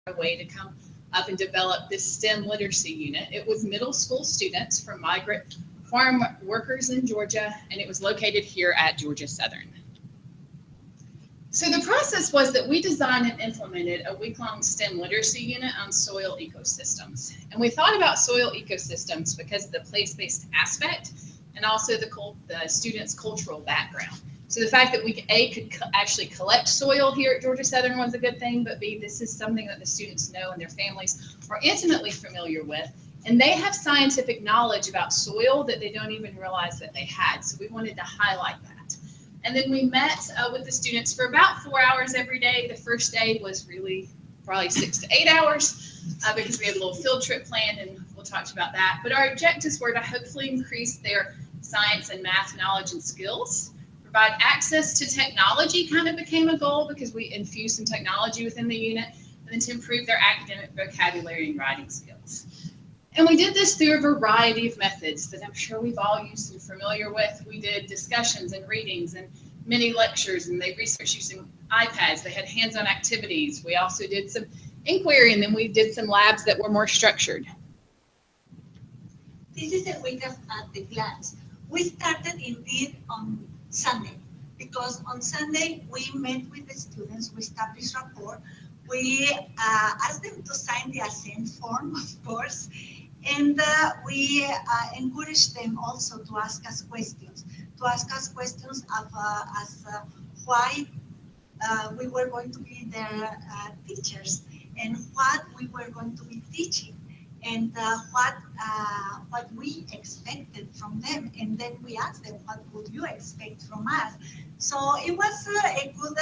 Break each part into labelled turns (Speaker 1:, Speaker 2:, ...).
Speaker 1: a way to come up and develop this STEM literacy unit. It was middle school students from migrant farm workers in Georgia, and it was located here at Georgia Southern. So the process was that we designed and implemented a week-long STEM literacy unit on soil ecosystems. And we thought about soil ecosystems because of the place-based aspect and also the students' cultural background. So the fact that we, A, could actually collect soil here at Georgia Southern was a good thing, but B, this is something that the students know and their families are intimately familiar with. And they have scientific knowledge about soil that they don't even realize that they had. So we wanted to highlight that. And then we met with the students for about 4 hours every day. The first day was really probably 6 to 8 hours because we had a little field trip planned, and we'll talk about that. But our objectives were to hopefully increase their science and math knowledge and skills. Provide access to technology kind of became a goal because we infused some technology within the unit, and then to improve their academic vocabulary and writing skills. And we did this through a variety of methods that I'm sure we've all used and familiar with. We did discussions and readings and mini lectures, and they researched using iPads. They had hands-on activities. We also did some inquiry, and then we did some labs that were more structured.
Speaker 2: This is a week at the glance. We started indeed on Sunday, because on Sunday we met with the students, we established rapport, we asked them to sign the assent form, of course, and we encouraged them also to ask us questions, of why we were going to be their teachers and what we were going to be teaching, and what we expected from them. And then we asked them, what would you expect from us? So it was a good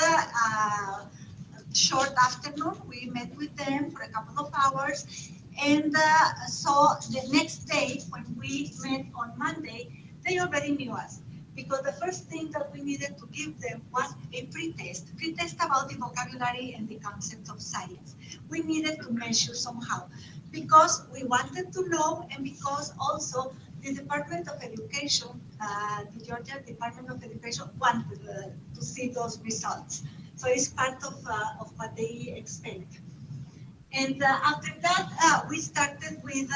Speaker 2: short afternoon. We met with them for a couple of hours. And so the next day, when we met on Monday, they already knew us, because the first thing that we needed to give them was a pre-test about the vocabulary and the concept of science. We needed to measure somehow, because we wanted to know, and because also the Department of Education, the Georgia Department of Education, wanted to see those results. So it's part of what they expect. And after that, we started with,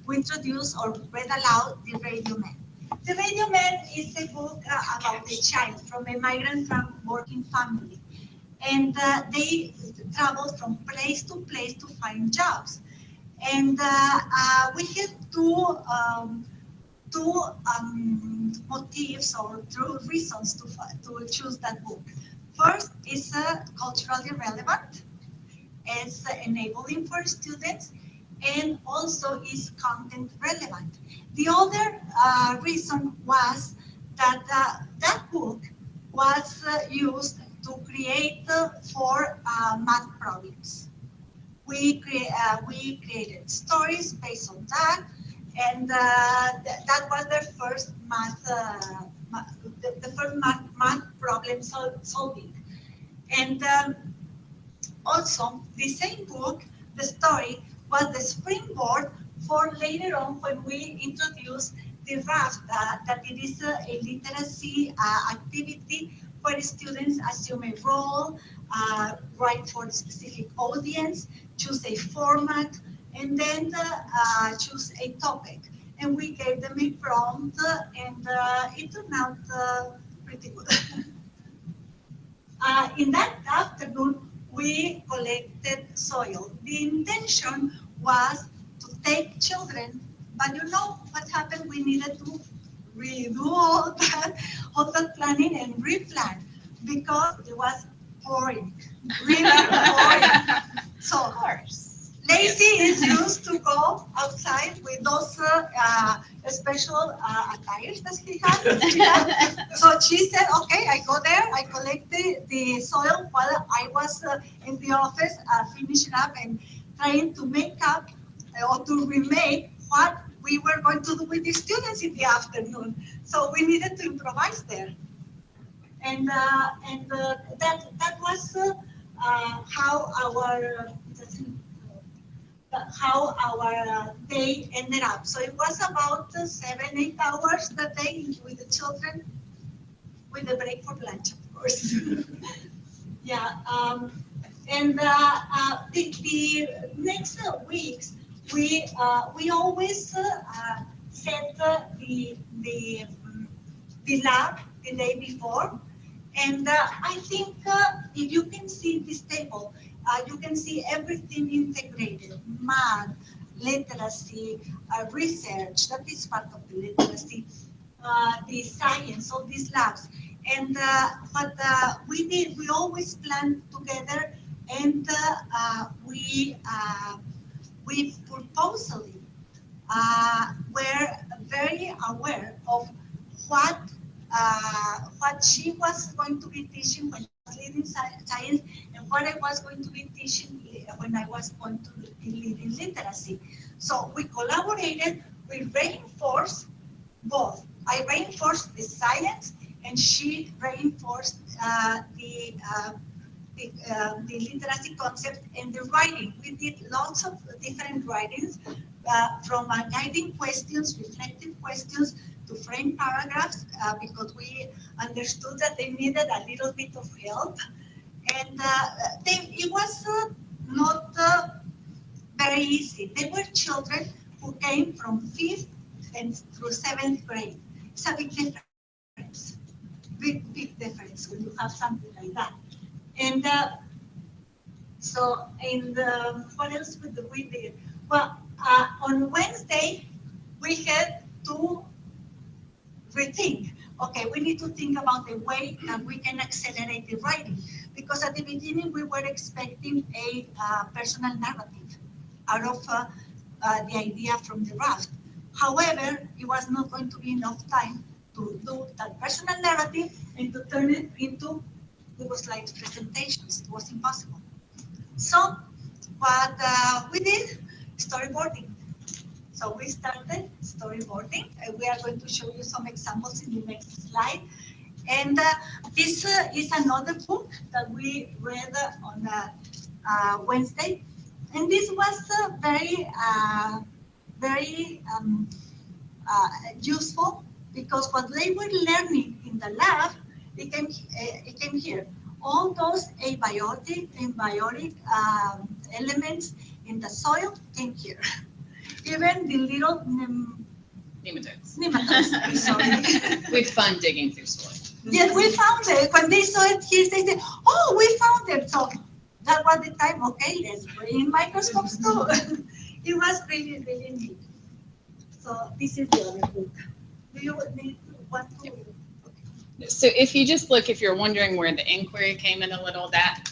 Speaker 2: we introduced or read aloud The Radio Man. The Radio Man is a book about a child from a migrant working family. And they traveled from place to find jobs. And we had two motives or two reasons to choose that book. First is culturally relevant. It's enabling for students, and also is content relevant. The other reason was that that book was used to create 4 math problems. We created stories based on that, and that was their first math, the first math problem solving. And also, the same book, the story, was the springboard for later on when we introduced the raft, that it is a literacy activity where students assume a role, write for a specific audience, choose a format, and then choose a topic. And we gave them a prompt, and it turned out pretty good. In that afternoon, we collected soil. The intention was to take children, but you know what happened? We needed to redo all that planning and replan, because it was boring, really boring. So, of course, Lacey is used to go outside with those special attires that he had. So she said, okay, I go there, I collect the soil while I was in the office finishing up and trying to make up or to remake what we were going to do with the students in the afternoon. So we needed to improvise there. And that was how our day ended up. So it was about 7-8 hours that day with the children, with a break for lunch, of course. Yeah, And the next weeks, we always set the lab the day before. And I think if you can see this table, you can see everything integrated: math, literacy, research, that is part of the literacy, the science, all these labs. And but we always plan together, and we purposely were very aware of what she was going to be teaching when I was leading science, and what I was going to be teaching when I was going to be leading literacy. So we collaborated, we reinforced both. I reinforced the science, and she reinforced the literacy concept and the writing. We did lots of different writings, from guiding questions, reflective questions, to frame paragraphs, because we understood that they needed a little bit of help. And it was not very easy. They were children who came from 5th and through 7th grade. It's a big difference. Big difference when you have something like that. And so, what else we did? Well, on Wednesday, we had to rethink. Okay, we need to think about the way that we can accelerate the writing, because at the beginning we were expecting a personal narrative out of the idea from the draft. However, it was not going to be enough time to do that personal narrative and to turn it into Google Slides presentations. It was impossible. So what we did, storyboarding. So we started storyboarding, and we are going to show you some examples in the next slide. And this is another book that we read on Wednesday. And this was very useful, because what they were learning in the lab, it came here. All those abiotic and biotic elements in the soil came here. Even the little nematodes. Sorry.
Speaker 1: We had fun digging through soil.
Speaker 2: Yes, we found it. When they saw it here, they said, "Oh, we found it." So that was the time. Okay, let's bring microscopes too. It was really, really neat. So this is the other book. Do you need want to? Okay.
Speaker 1: So if you just look, if you're wondering where the inquiry came in a little, that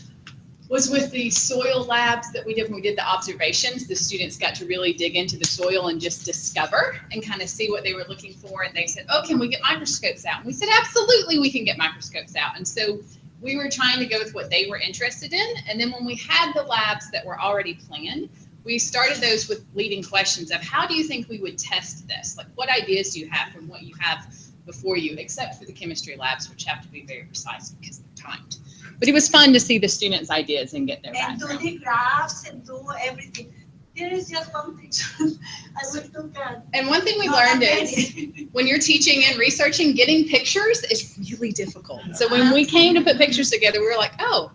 Speaker 1: was with the soil labs that we did when we did the observations. The students got to really dig into the soil and just discover and kind of see what they were looking for. And they said, "Oh, can we get microscopes out?" And we said, "Absolutely, we can get microscopes out." And so we were trying to go with what they were interested in. And then when we had the labs that were already planned, we started those with leading questions of, how do you think we would test this? Like, what ideas do you have from what you have before you, except for the chemistry labs, which have to be very precise because they're timed. But it was fun to see the students' ideas and get their background.
Speaker 2: And do the graphs and do everything. There is just one picture. I will look at.
Speaker 1: And one thing we learned is when you're teaching and researching, getting pictures is really difficult. So when we came to put pictures together, we were like, oh,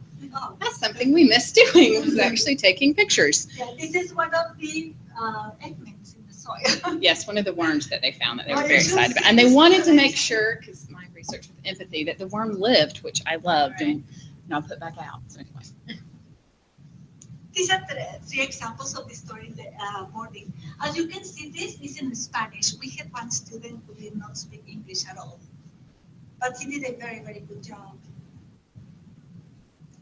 Speaker 1: that's something we missed doing, was actually taking pictures.
Speaker 2: Yeah, this is one of the elements in the soil.
Speaker 1: Yes, one of the worms that they found that they were very excited about. And they wanted to make sure, because my research with empathy, that the worm lived, which I loved, and I'll put back out. So anyway.
Speaker 2: These are three examples of the story boarding. As you can see, this is in Spanish. We had one student who did not speak English at all, but he did a very, very good job.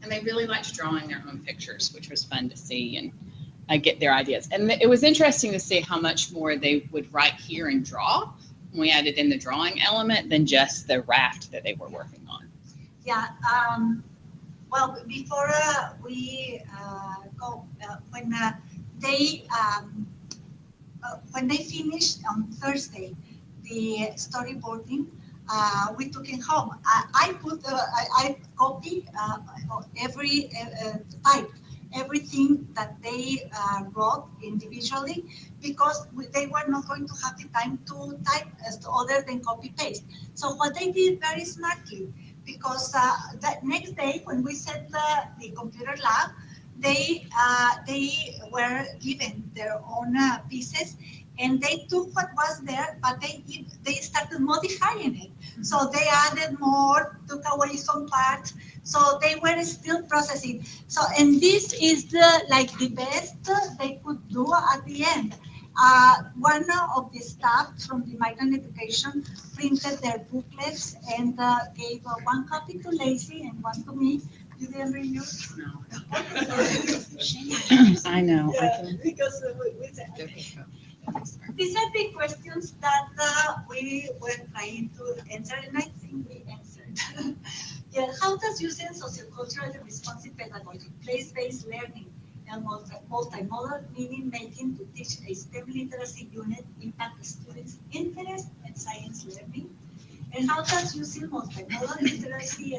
Speaker 1: And they really liked drawing their own pictures, which was fun to see and get their ideas. And it was interesting to see how much more they would write here and draw when we added in the drawing element than just the raft that they were working on.
Speaker 2: Yeah. Well, before we go, when they finished on Thursday the storyboarding, we took it home. I copied every type, everything that they wrote individually, because they were not going to have the time to type other than copy paste. So what they did very smartly, because that next day when we set the computer lab, they were given their own pieces, and they took what was there, but they started modifying it. So they added more, took away some parts. So they were still processing. So, and this is the best they could do at the end. One of the staff from the migrant education printed their booklets and gave one copy to Lacey and one to me. You didn't read yours?
Speaker 1: No.
Speaker 3: I know.
Speaker 2: Yeah, because these are the questions that we were trying to answer, and I think we answered. Yeah, how does using socioculturally responsive pedagogy, place-based learning, and multimodal meaning making to teach a STEM literacy unit impact students' interest in science learning? And how does using multimodal literacy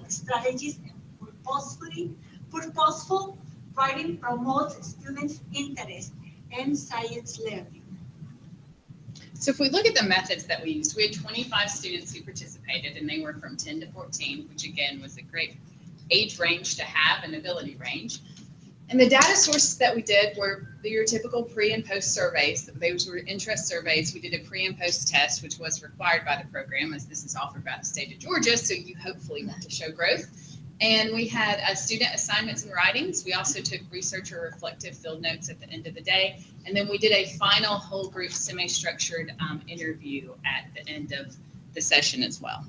Speaker 2: strategies and purposeful writing promote students' interest in science learning?
Speaker 1: So if we look at the methods that we used, we had 25 students who participated, and they were from 10 to 14, which again was a great age range to have and ability range. And the data sources that we did were your typical pre and post surveys. Those were interest surveys. We did a pre and post test, which was required by the program, as this is offered by the state of Georgia, so you hopefully want to show growth. And we had student assignments and writings. We also took researcher reflective field notes at the end of the day. And then we did a final whole group semi-structured interview at the end of the session as well.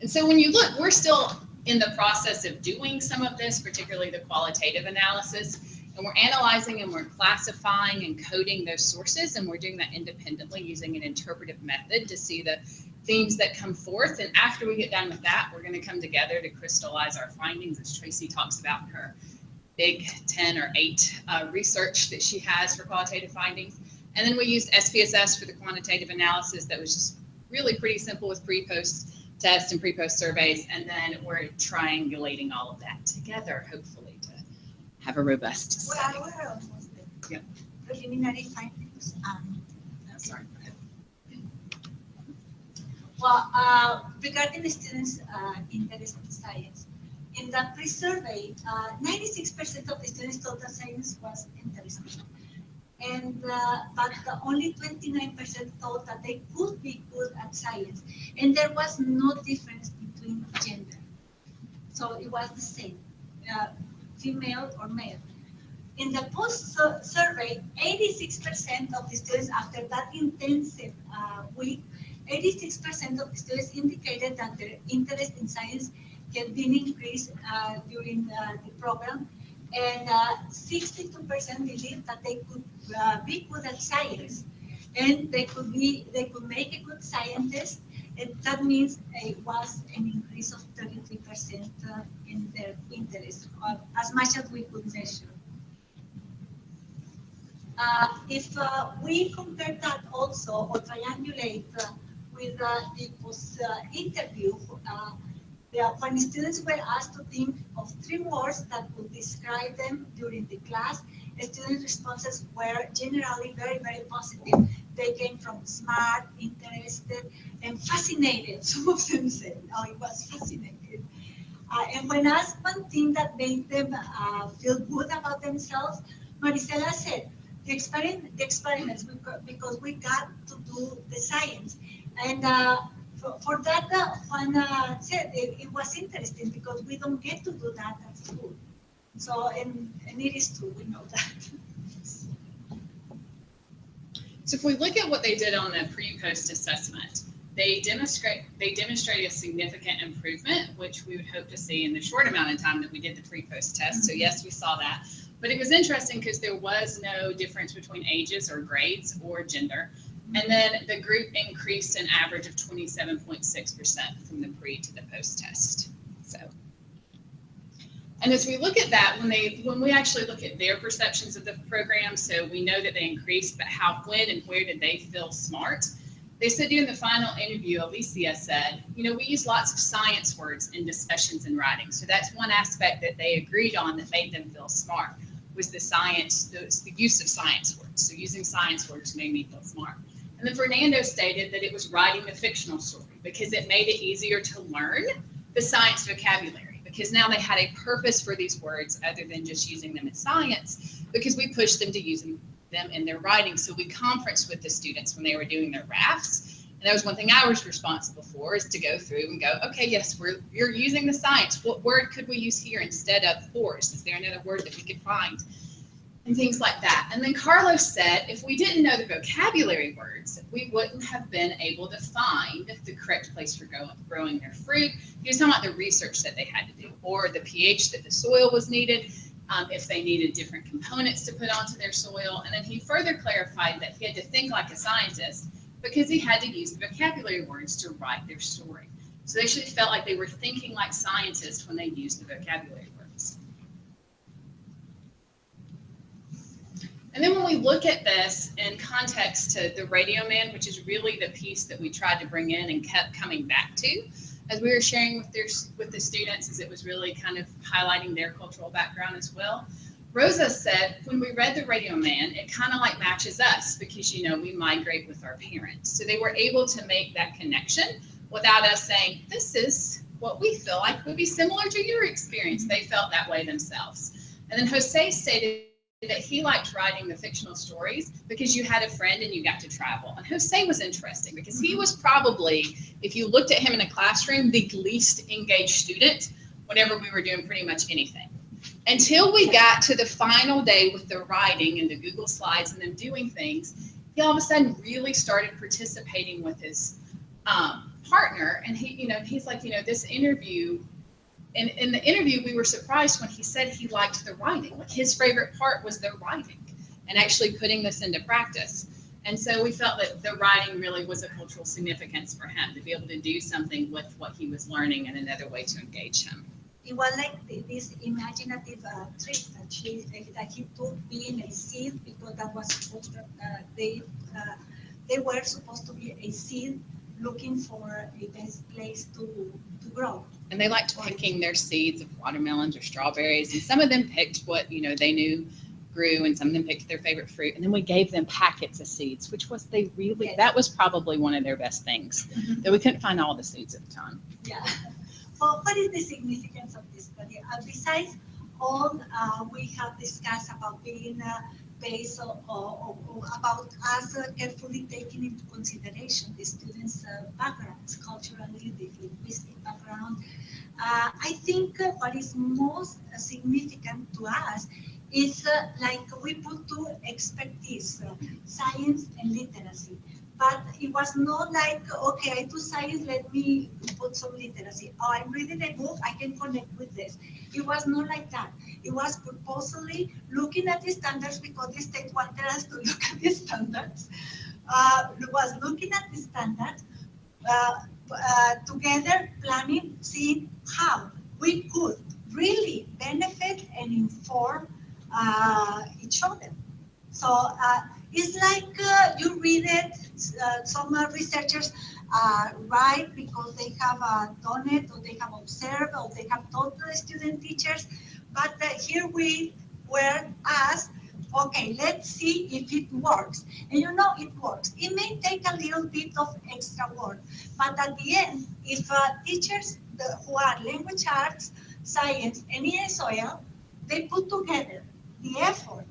Speaker 1: And so when you look, we're still in the process of doing some of this, particularly the qualitative analysis. And we're analyzing and we're classifying and coding those sources. And we're doing that independently using an interpretive method to see the themes that come forth. And after we get done with that, we're going to come together to crystallize our findings, as Tracy talks about in her big 10 or 8 research that she has for qualitative findings. And then we used SPSS for the quantitative analysis that was just really pretty simple with pre-post tests and pre-post surveys. And then we're triangulating all of that together, hopefully, to have a robust study.
Speaker 2: Well, we're almost there.
Speaker 1: Yeah.
Speaker 2: Preliminary findings.
Speaker 1: No, sorry.
Speaker 2: Well, regarding the students' interest in science, in the pre-survey, 96% of the students thought that science was interesting, and but only 29% thought that they could be good at science, and there was no difference between gender, so it was the same, female or male. In the post-survey, 86% of the students, after that intensive week, 86% of the students indicated that their interest in science had been increased during the program, and 62% believed that they could be good at science, and they could make a good scientist. And that means it was an increase of 33% in their interest, as much as we could measure. If we compare that also, or triangulate with the post-interview, when students were asked to think of 3 words that would describe them during the class, the students' responses were generally very, very positive. They came from smart, interested, and fascinated. Some of them said, "Oh, it was fascinating." And when asked one thing that made them feel good about themselves, Maricela said, the experiments, because we got to do the science. And for that, Juan said it was interesting because we don't get to do that at school. So, and it is true, we know that.
Speaker 1: So if we look at what they did on the pre-post assessment, they demonstrate a significant improvement, which we would hope to see in the short amount of time that we did the pre-post test. So yes, we saw that. But it was interesting because there was no difference between ages or grades or gender. And then the group increased an average of 27.6% from the pre to the post test. So, and as we look at that, when we actually look at their perceptions of the program, so we know that they increased, but when and where did they feel smart? They said during the final interview, Alicia said, we use lots of science words in discussions and writing. So that's one aspect that they agreed on that made them feel smart, was the use of science words. So using science words made me feel smart. And then Fernando stated that it was writing the fictional story because it made it easier to learn the science vocabulary. because now they had a purpose for these words other than just using them in science, because we pushed them to using them in their writing. So we conferenced with the students when they were doing their rafts. And that was one thing I was responsible for, is to go through and go, okay, yes, you're using the science. What word could we use here instead of horse? Is there another word that we could find? And things like that. And then Carlos said, if we didn't know the vocabulary words, we wouldn't have been able to find the correct place for growing their fruit. He was talking about the research that they had to do, or the pH that the soil was needed, if they needed different components to put onto their soil. And then he further clarified that he had to think like a scientist because he had to use the vocabulary words to write their story. So they actually felt like they were thinking like scientists when they used the vocabulary words. And then when we look at this in context to the Radio Man, which is really the piece that we tried to bring in and kept coming back to, as we were sharing with the students, as it was really kind of highlighting their cultural background as well. Rosa said, when we read the Radio Man, it kind of like matches us because, you know, we migrate with our parents. So they were able to make that connection without us saying, this is what we feel like would be similar to your experience. They felt that way themselves. And then Jose stated that he liked writing the fictional stories because you had a friend and you got to travel. And Jose was interesting because he was probably, if you looked at him in a classroom, the least engaged student whenever we were doing pretty much anything. Until we got to the final day with the writing and the Google Slides and them doing things, he all of a sudden really started participating with his partner. And he, you know, he's like, you know, this interview, and in the interview, we were surprised when he said he liked the writing. Like his favorite part was the writing and actually putting this into practice. And so we felt that the writing really was a cultural significance for him to be able to do something with what he was learning and another way to engage him.
Speaker 2: It was like this imaginative trick that he took, being a seed, because that was supposed to, they were supposed to be a seed looking for a best place to grow.
Speaker 1: And they liked picking their seeds of watermelons or strawberries, and some of them picked what, you know, they knew grew, and some of them picked their favorite fruit. And then we gave them packets of seeds, which was that was probably one of their best things. Though we couldn't find all the seeds at the time.
Speaker 2: Yeah. Well, what is the significance of this study? Besides all we have discussed about being based or about us carefully taking into consideration the students' backgrounds, culturally, the linguistic background. I think what is most significant to us is like we put two expertise, science and literacy. But it was not like, okay, I do science, let me put some literacy. Oh, I'm reading a book, I can connect with this. It was not like that. It was purposely looking at the standards because the state wanted us to look at the standards. It was looking at the standards, together planning, seeing how we could really benefit and inform each other. So it's like you read it, some researchers write because they have done it, or they have observed, or they have taught the student teachers. But here we were asked, okay, let's see if it works. And you know it works. It may take a little bit of extra work, but at the end, if teachers who are language arts, science, and ESOL, they put together the effort,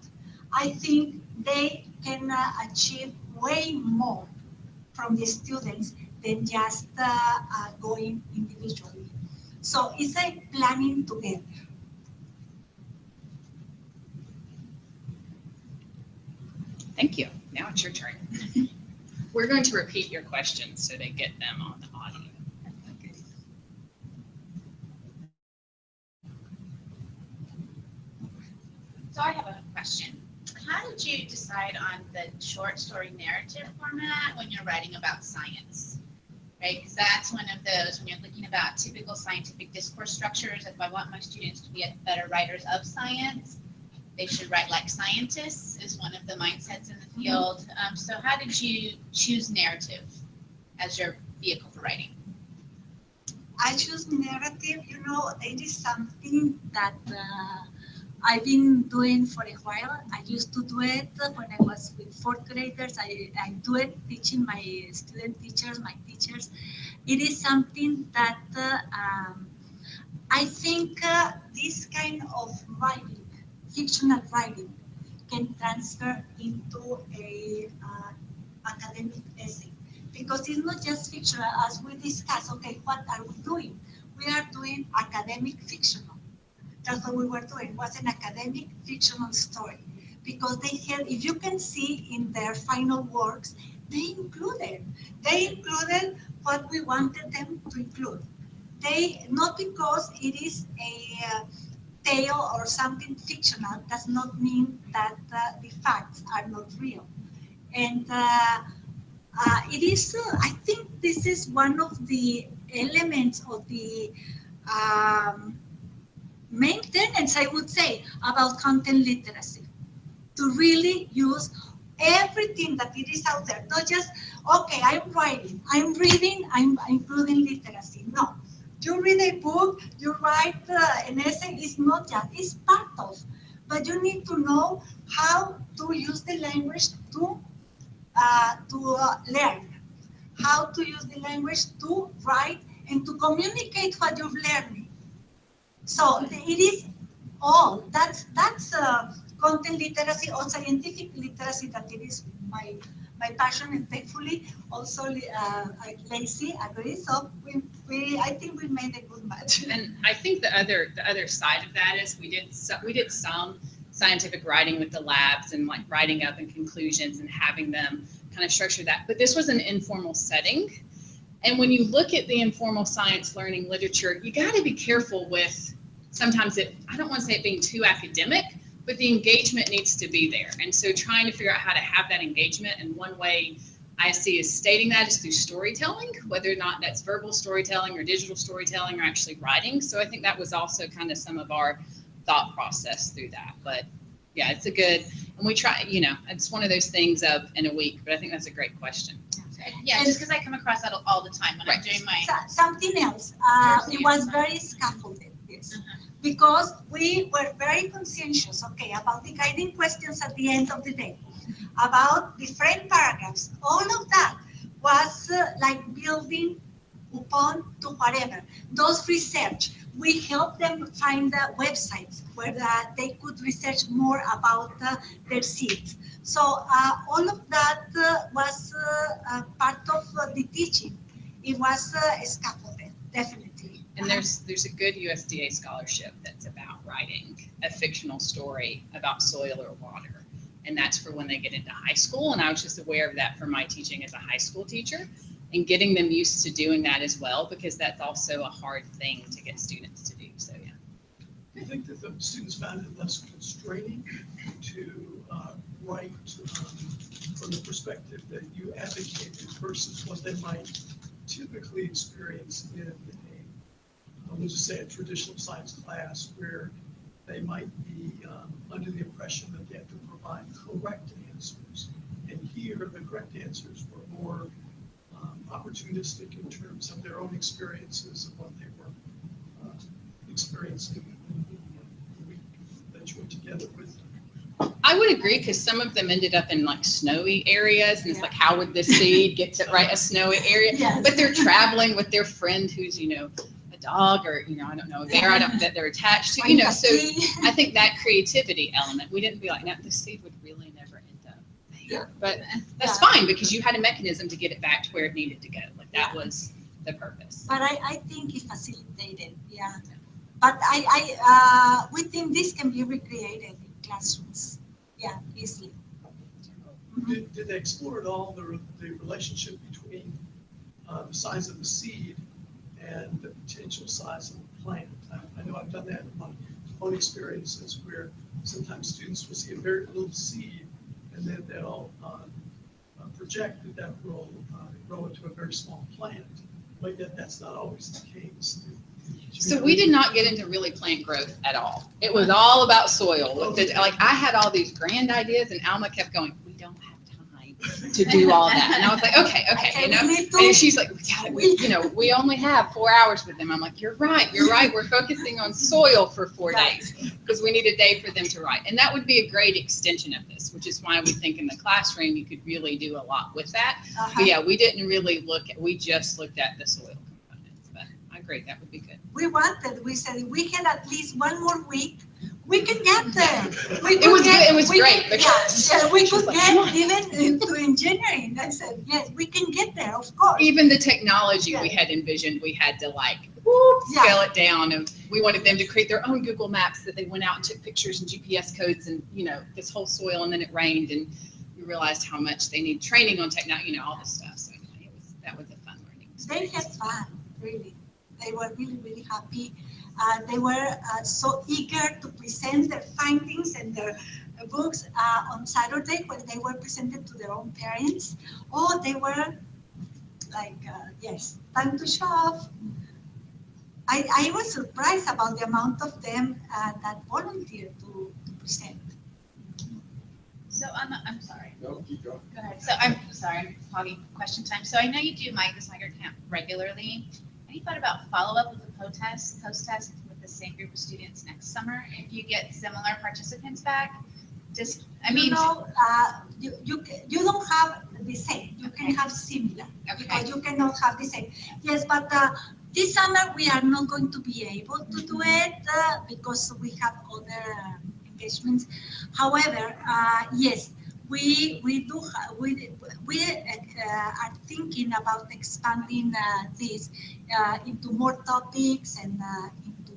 Speaker 2: I think they can achieve way more from the students than just going individually. So it's a planning together.
Speaker 1: Thank you. Now it's your turn. We're going to repeat your questions so they get them on the audio. Okay.
Speaker 3: So I have a question. How did you decide on the short story narrative format when you're writing about science? Right, because that's one of those, when you're thinking about typical scientific discourse structures, if I want my students to be better writers of science, they should write like scientists, is one of the mindsets in the field. So how did you choose narrative as your vehicle for writing?
Speaker 2: I choose narrative, you know, it is something that I've been doing for a while. I used to do it when I was with fourth graders. I do it teaching my student teachers, my teachers. It is something that I think this kind of writing, fictional writing, can transfer into a academic essay, because it's not just fictional. As we discussed, okay, what are we doing? We are doing academic fictional. That's what we were doing, was an academic fictional story. Because they had, if you can see in their final works, they included what we wanted them to include. They, not because it is a tale or something fictional, does not mean that the facts are not real. And it is, I think this is one of the elements of the main tenets, I would say, about content literacy. To really use everything that it is out there, not just, okay, I'm writing, I'm reading, I'm including literacy. No, you read a book, you write an essay, it's not just, it's part of, but you need to know how to use the language to learn, how to use the language to write and to communicate what you've learned. So it is all, that's content literacy or scientific literacy, that it is my passion, and thankfully also Lacey agrees. So I think we made a good match.
Speaker 1: And I think the other side of that is we did some scientific writing with the labs and like writing up and conclusions and having them kind of structure that. But this was an informal setting. And when you look at the informal science learning literature, you got to be careful with sometimes I don't want to say it being too academic, but the engagement needs to be there. And so trying to figure out how to have that engagement, and one way I see is stating that is through storytelling, whether or not that's verbal storytelling or digital storytelling or actually writing. So I think that was also kind of some of our thought process through that. But yeah, it's a good, and we try, it's one of those things of in a week, but I think that's a great question.
Speaker 3: Yeah, just because I come across that all the time when I'm doing my...
Speaker 2: Something else, it was very scaffolded, this. Because we were very conscientious, okay, about the guiding questions at the end of the day, about different paragraphs. All of that was like building upon to whatever. Those research, we helped them find the websites where they could research more about their seeds. So all of that was part of the teaching. It was scaffolded, definitely.
Speaker 1: And there's a good USDA scholarship that's about writing a fictional story about soil or water. And that's for when they get into high school. And I was just aware of that from my teaching as a high school teacher, and getting them used to doing that as well, because that's also a hard thing to get students to do. So, yeah.
Speaker 4: Do you think that the students found it less constraining to write from the perspective that you advocated versus what they might typically experience in let's just say a traditional science class, where they might be under the impression that they have to provide correct answers, and here the correct answers were more opportunistic in terms of their own experiences of what they were experiencing in the week that you were together with them.
Speaker 1: I would agree, because some of them ended up in like snowy areas, and it's like, how would this seed get to a snowy area?
Speaker 2: Yes.
Speaker 1: But they're traveling with their friend who's, dog or I don't know, bear that they're attached to, so I think that creativity element, we didn't be like, no, this seed would really never end up there. But that's fine, because you had a mechanism to get it back to where it needed to go. Like that was the purpose.
Speaker 2: But I think it facilitated, but we think this can be recreated in classrooms, easily.
Speaker 4: Did they explore at all the relationship between the size of the seed and the potential size of the plant? I know I've done that in my own experiences, where sometimes students will see a very little seed, and then they'll project that will grow into a very small plant. But yet that's not always the case.
Speaker 1: So we did not get into really plant growth at all. It was all about soil. Like I had all these grand ideas, and Alma kept going, we don't have time to do all that. And I was like, okay, And she's like, we only have 4 hours with them. I'm like, you're right. We're focusing on soil for 4 days, because we need a day for them to write. And that would be a great extension of this, which is why we think in the classroom you could really do a lot with that. But yeah, we didn't really we just looked at the soil components. But I agree. That would be good.
Speaker 2: We said if we had at least one more week, we can get there.
Speaker 1: It was great.
Speaker 2: We could get even into engineering. I said, yes, we can get there, of course.
Speaker 1: Even the technology we had envisioned, we had to scale it down. And we wanted them to create their own Google Maps that they went out and took pictures and GPS codes and, this whole soil. And then it rained and we realized how much they need training on technology, all this stuff. So that was a fun learning experience.
Speaker 2: They had fun, really. They were really, really happy. They were so eager to present their findings and their books on Saturday when they were presented to their own parents. Oh, they were like, yes, time to show off. I was surprised about the amount of them that volunteered to present.
Speaker 3: So I'm sorry.
Speaker 5: No, keep going.
Speaker 3: Go ahead. So I'm sorry, Hoggy, question time. So I know you do this migrant camp regularly. Have you thought about follow-up with a post-test with the same group of students next summer if you get similar participants back? You don't have the same. You can have similar because you cannot have the same. Yes, but this summer we are not going to be able to do it because we have other engagements. However, yes. We are thinking about expanding this into more topics and into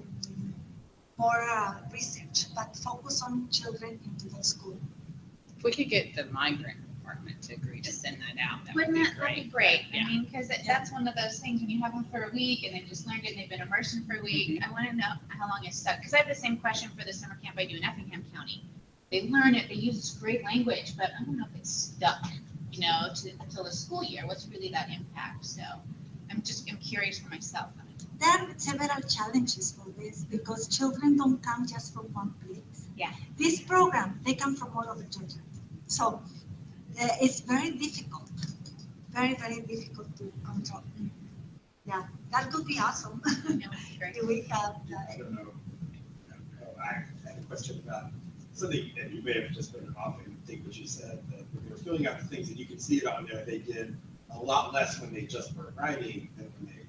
Speaker 3: more research, but focus on children into the school.
Speaker 1: If we could get the migrant department to agree to send that out, that would
Speaker 3: Wouldn't
Speaker 1: be
Speaker 3: that
Speaker 1: great.
Speaker 3: be great?
Speaker 1: Yeah.
Speaker 3: I mean, because that's one of those things when you have them for a week and they've just learned it and they've been immersed in for a week. I want to know how long it's stuck. Because I have the same question for the summer camp I do in Effingham County. They learn it, they use this great language, but I don't know if it's stuck, until the school year. What's really that impact? So I'm curious for myself.
Speaker 2: There are several challenges for this because children don't come just from one place.
Speaker 3: Yeah.
Speaker 2: This program, they come from all over Georgia. So it's very difficult, very, very difficult to control. Yeah, that could be awesome. Do we have
Speaker 5: I don't know. I had a question about something that you may have just been off and think what you said, that when they were filling out the things and you can see it on there, they did a lot less when they just were writing than when they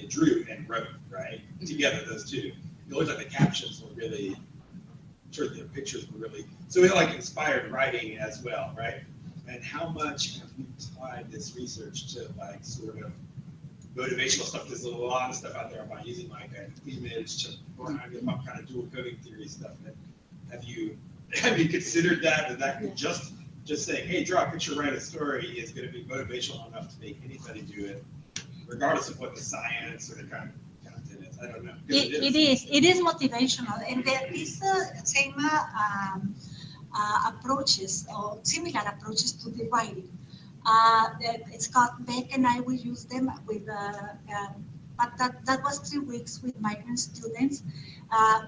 Speaker 5: drew and wrote, right? Together, those two. It looks like the captions were really, I'm sure the pictures were really, so it inspired writing as well, right? And how much have you applied this research to sort of motivational stuff? There's a lot of stuff out there about using an image to kind of dual coding theory stuff. Have you considered that could just saying, hey, draw a picture, write a story is going to be motivational enough to make anybody do it, regardless of what the science or the kind of content is? I don't know.
Speaker 2: It is motivational, and there is same approaches or similar approaches to the writing. Scott Beck and I will use them with, but that was 3 weeks with migrant students.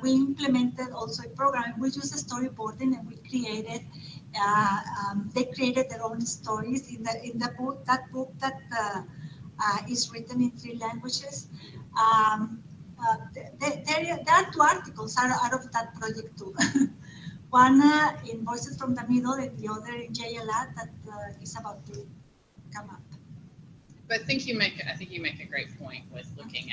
Speaker 2: We implemented also a program. We used storyboarding and we created. They created their own stories in the book. That book that is written in 3 languages. There are 2 articles out of that project too. One in Voices from the Middle and the other in JLR that is about to come up.
Speaker 1: But I think you make a great point with looking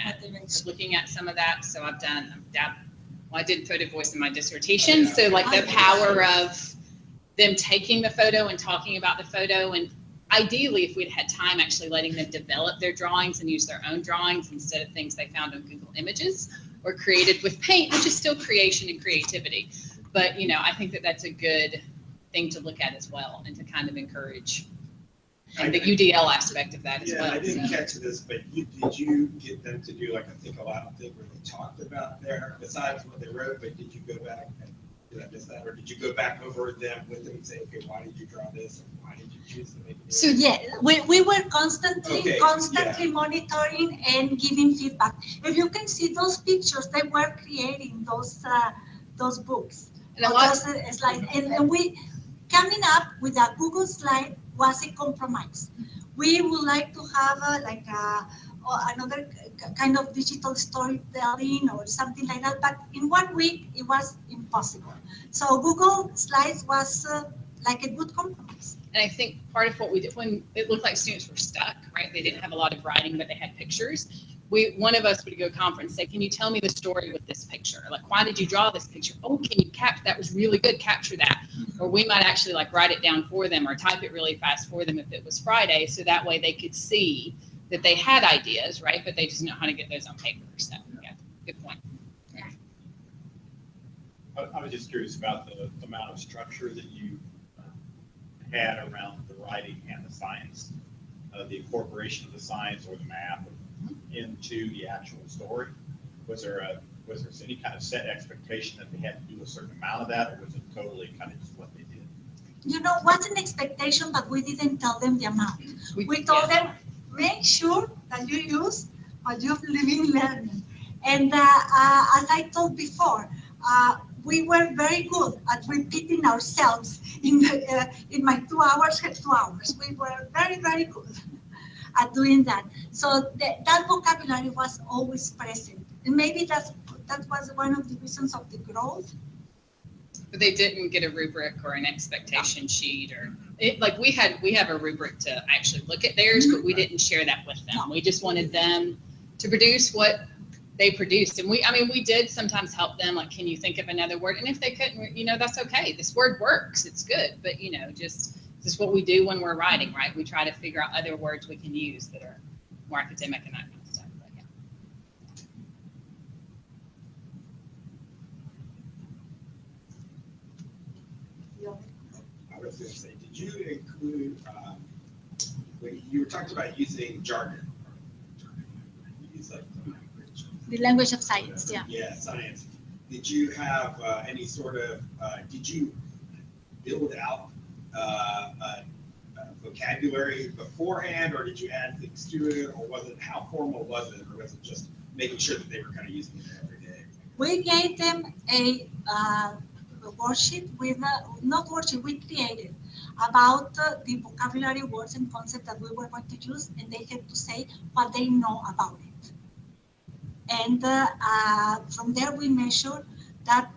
Speaker 1: at some of that. So I did photo voice in my dissertation. So the power of them taking the photo and talking about the photo, and ideally if we'd had time actually letting them develop their drawings and use their own drawings instead of things they found on Google Images or created with paint, which is still creation and creativity. But, I think that's a good thing to look at as well and to kind of encourage the UDL aspect of that as well.
Speaker 5: Yeah, I didn't catch this, but did you get them to do a think aloud thing where they talked about besides what they wrote, but did you go back and did I miss that? Or did you go back over them with them and say, okay, why did you draw this? And why did you choose to make it?
Speaker 2: So yeah, we were constantly monitoring and giving feedback. If you can see those pictures, they were creating those books. And those slides. And we coming up with a Google slide was a compromise. We would like to have another kind of digital storytelling or something like that, but in 1 week it was impossible. So Google Slides was like a good compromise.
Speaker 1: And I think part of what we did when it looked like students were stuck, right? They didn't have a lot of writing, but they had pictures. One of us would go to a conference, say, can you tell me the story with this picture? Like, why did you draw this picture? Oh, can you capture, that was really good, capture that. Or we might actually like write it down for them or type it really fast for them if it was Friday, so that way they could see that they had ideas, right? But they just know how to get those on paper. So yeah, good point.
Speaker 6: I was just curious about the amount of structure that you had around the writing and the science, the incorporation of the science or the math into the actual story. Was there any kind of set expectation that they had to do a certain amount of that, or was it totally kind of just what they did?
Speaker 2: You know, what's an expectation, but we didn't tell them the amount. We told them, make sure that you use what you've living learning. And as I told before, we were very good at repeating ourselves in my 2 hours, 2 hours. We were very, very good at doing that. So that vocabulary was always present. And maybe that was one of the reasons of the growth.
Speaker 1: But they didn't get a rubric or an expectation sheet, or like we have a rubric to actually look at theirs, but we didn't share that with them. We just wanted them to produce what they produced. And we did sometimes help them, like, can you think of another word? And if they couldn't, that's okay. This word works, it's good. But, just this is what we do when we're writing, right? We try to figure out other words we can use that are more academic and that kind of stuff. But, yeah.
Speaker 5: I was going to say, did you include, when you were talking about using jargon, use like
Speaker 2: The language of science, yeah.
Speaker 5: Yeah, science. Did you have any sort of, did you build out vocabulary beforehand, or did you add things to it, or was it, how formal was it, or was it just making sure that they were kind of using it every day?
Speaker 2: We gave them a worksheet with, not worksheet, we created about the vocabulary, words, and concepts that we were going to use, and they had to say what they know about it. And from there, we measured that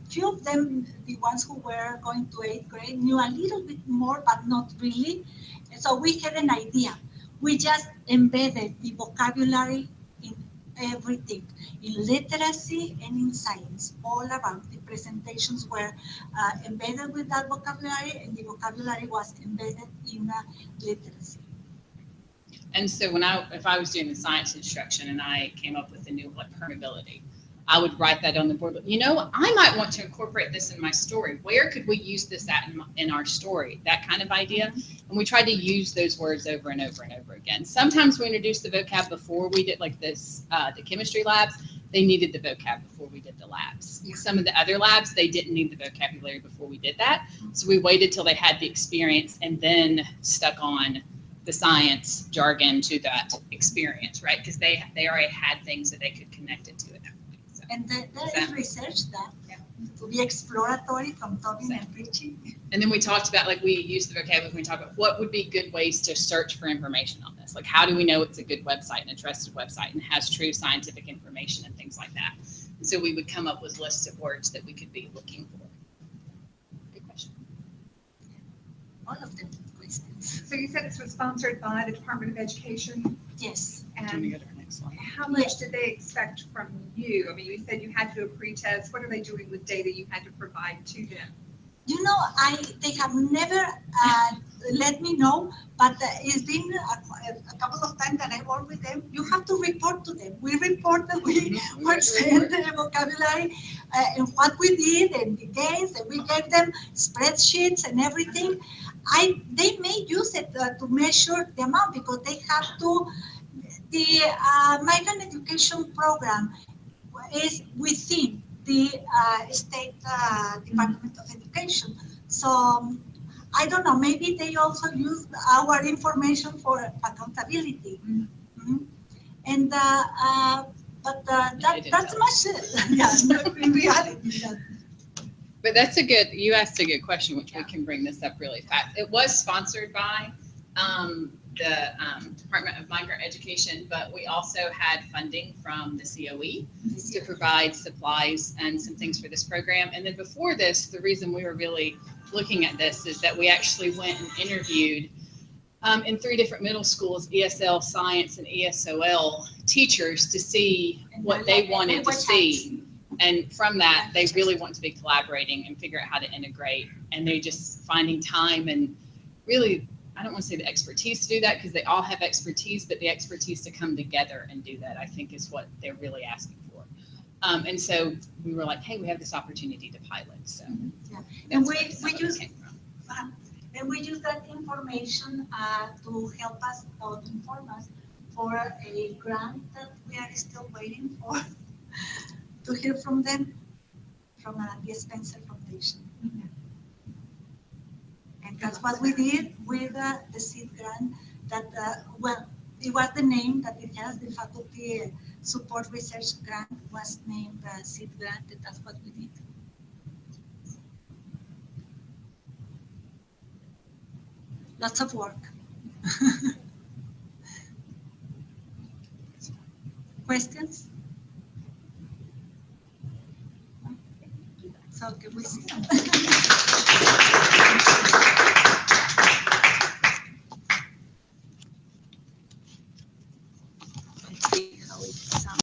Speaker 2: few of them, the ones who were going to 8th grade, knew a little bit more, but not really. And so we had an idea. We just embedded the vocabulary in everything, in literacy and in science, all around. The presentations were embedded with that vocabulary, and the vocabulary was embedded in literacy.
Speaker 1: And so if I was doing the science instruction and I came up with a new permeability, I would write that on the board. I might want to incorporate this in my story. Where could we use this at in our story? That kind of idea. And we tried to use those words over and over and over again. Sometimes we introduced the vocab before we did, like this, the chemistry labs. They needed the vocab before we did the labs. Some of the other labs, they didn't need the vocabulary before we did that. So we waited till they had the experience and then stuck on the science jargon to that experience, right? Because they already had things that they could connect it to at that point. So,
Speaker 2: and there is research that to be exploratory from talking and preaching.
Speaker 1: And then we talked about, like, we used the vocabulary when we talked about what would be good ways to search for information on this. Like, how do we know it's a good website and a trusted website and has true scientific information and things like that? And so we would come up with lists of words that we could be looking for. Good question.
Speaker 2: All of them.
Speaker 7: So you said this was sponsored by the Department of Education?
Speaker 2: Yes.
Speaker 1: And
Speaker 7: how much did they expect from you? I mean, you said you had to do a pretest. What are they doing with data you had to provide to them?
Speaker 2: They have never let me know, but it's been a couple of times that I work with them. You have to report to them. We report that we were sent the vocabulary and what we did and the games, and we gave them spreadsheets and everything. They may use it to measure the amount because they have to. The migrant education program is within the state Department of Education. So I don't know, maybe they also use our information for accountability. Mm-hmm. And but that's much in reality.
Speaker 1: But you asked a good question, which we can bring this up really fast. It was sponsored by the Department of Migrant Education, but we also had funding from the COE to provide supplies and some things for this program. And then before this, the reason we were really looking at this is that we actually went and interviewed in 3 different middle schools, ESL, science, and ESOL teachers to see what they wanted to see. And from that, they really want to be collaborating and figure out how to integrate. And they're just finding time and really, I don't want to say the expertise to do that because they all have expertise, but the expertise to come together and do that, I think, is what they're really asking for. And so we were like, hey, we have this opportunity to pilot. So
Speaker 2: Yeah.
Speaker 1: that's
Speaker 2: And
Speaker 1: where some of it
Speaker 2: use
Speaker 1: came from.
Speaker 2: and we use that information to help us or inform us for a grant that we are still waiting for to hear from them, from the Spencer Foundation. And that's what we did with the seed grant that, well, it was the name that it has, the faculty support research grant was named seed grant, and that's what we did. Lots of work. Questions? So can we see? Let's see how it sounds.